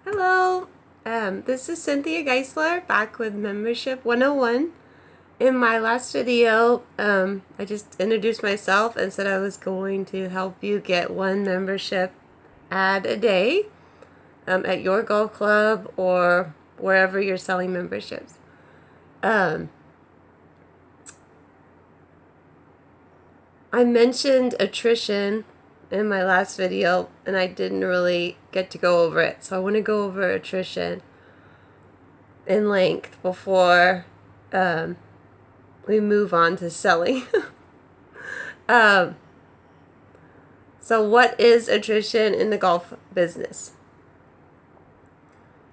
Hello, this is Cynthia Geisler back with Membership 101. In my last video, I just introduced myself and said I was going to help you get one membership ad a day at your golf club or wherever you're selling memberships. I mentioned attrition in my last video and I didn't really get to go over it, so I want to go over attrition in length before we move on to selling. um, so what is attrition in the golf business?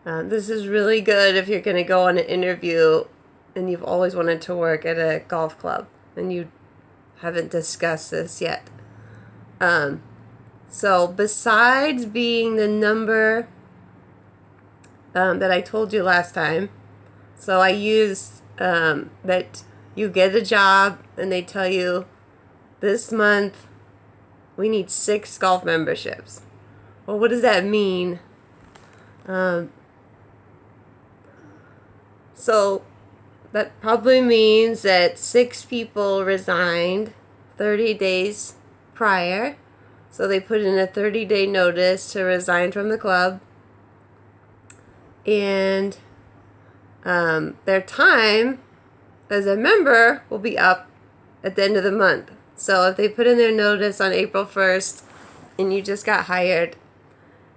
This is really good if you're going to go on an interview and you've always wanted to work at a golf club and you haven't discussed this yet. So besides being the number that I told you last time, so I used that you get a job and they tell you this month we need 6 golf memberships. Well, what does that mean? So that probably means that 6 people resigned 30 days prior. So they put in a 30-day notice to resign from the club. And their time as a member will be up at the end of the month. So if they put in their notice on April 1st and you just got hired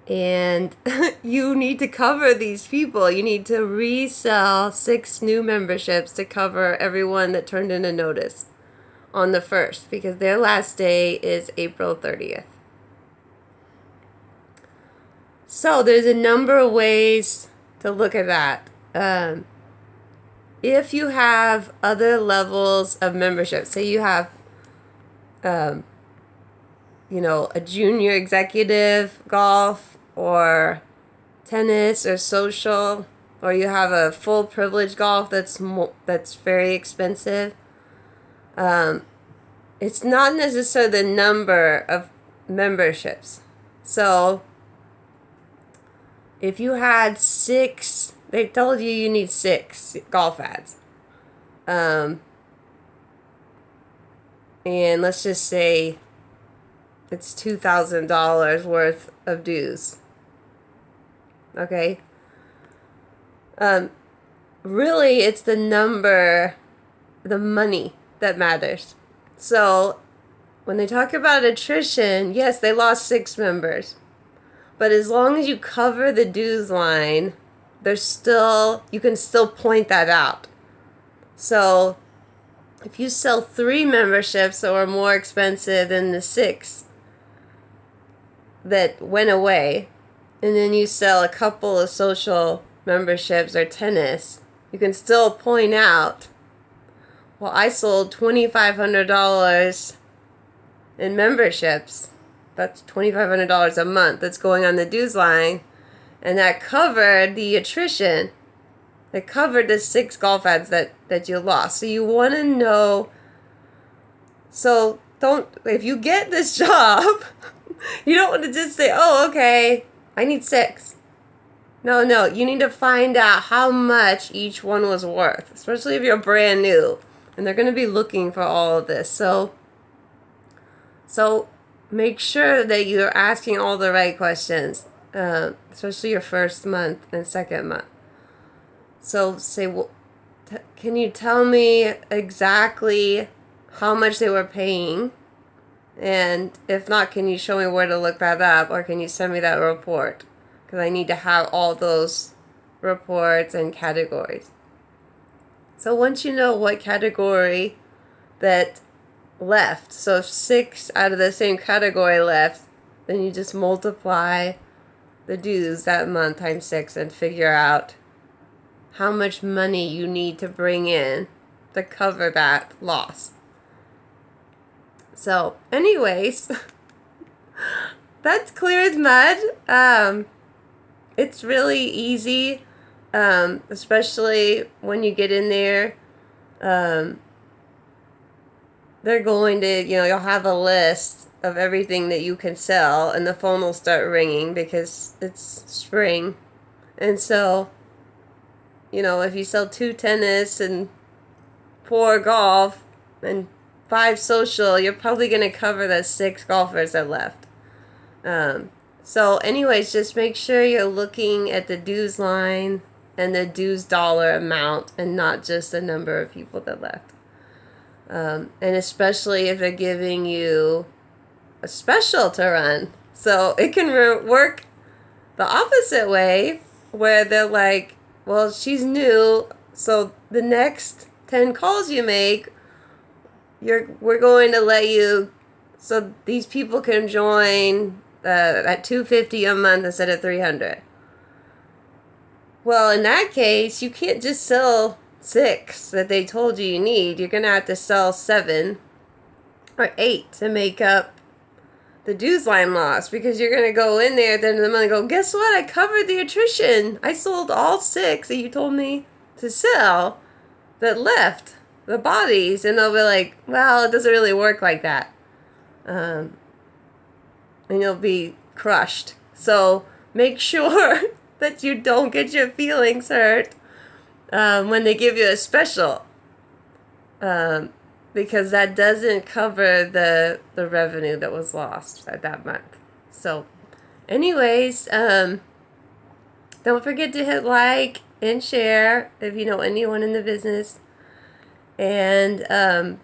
and you need to cover these people, you need to resell 6 new memberships to cover everyone that turned in a notice on the 1st, because their last day is April 30th. So there's a number of ways to look at that. If you have other levels of membership, say you have a junior executive golf or tennis or social, or you have a full privilege golf that's very expensive. It's not necessarily the number of memberships. So if you had 6, they told you need 6 golf ads. And let's just say it's $2,000 worth of dues. Okay? Really, it's the number, the money that matters. So when they talk about attrition, yes, they lost 6 members. But as long as you cover the dues line, you can still point that out. So if you sell 3 memberships that were more expensive than the 6 that went away, and then you sell a couple of social memberships or tennis, you can still point out, well, I sold $2,500 in memberships. That's $2,500 a month that's going on the dues line, and that covered the attrition. That covered the 6 golf ads that you lost. So you want to know. So if you get this job, you don't want to just say, oh, okay, I need 6. No, you need to find out how much each one was worth, especially if you're brand new, and they're going to be looking for all of this. So make sure that you're asking all the right questions, especially your first month and second month. So say, well, can you tell me exactly how much they were paying? And if not, can you show me where to look that up? Or can you send me that report? Because I need to have all those reports and categories. So once you know what category that left, so if 6 out of the same category left, then you just multiply the dues that month times 6 and figure out how much money you need to bring in to cover that loss. So anyways, that's clear as mud. It's really easy, especially when you get in there. They're going to, you'll have a list of everything that you can sell, and the phone will start ringing because it's spring And so, if you sell 2 tennis and 4 golf and 5 social, you're probably going to cover the 6 golfers that left. So anyways, just make sure you're looking at the dues line and the dues dollar amount and not just the number of people that left. And especially if they're giving you a special to run. So it can work the opposite way, where they're like, well, she's new, so the next 10 calls you make, we're going to let you, so these people can join at $250 a month instead of $300. Well, in that case, you can't just sell 6 that they told you need. You're going to have to sell 7 or 8 to make up the dues line loss, because you're going to go in there at the end of the month and go, guess what? I covered the attrition. I sold all 6 that you told me to sell that left, the bodies. And they'll be like, well, it doesn't really work like that. And you'll be crushed. So make sure that you don't get your feelings hurt when they give you a special. Because that doesn't cover the revenue that was lost at that month. So anyways, don't forget to hit like and share if you know anyone in the business. And I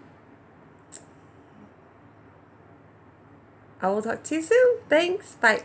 will talk to you soon. Thanks. Bye.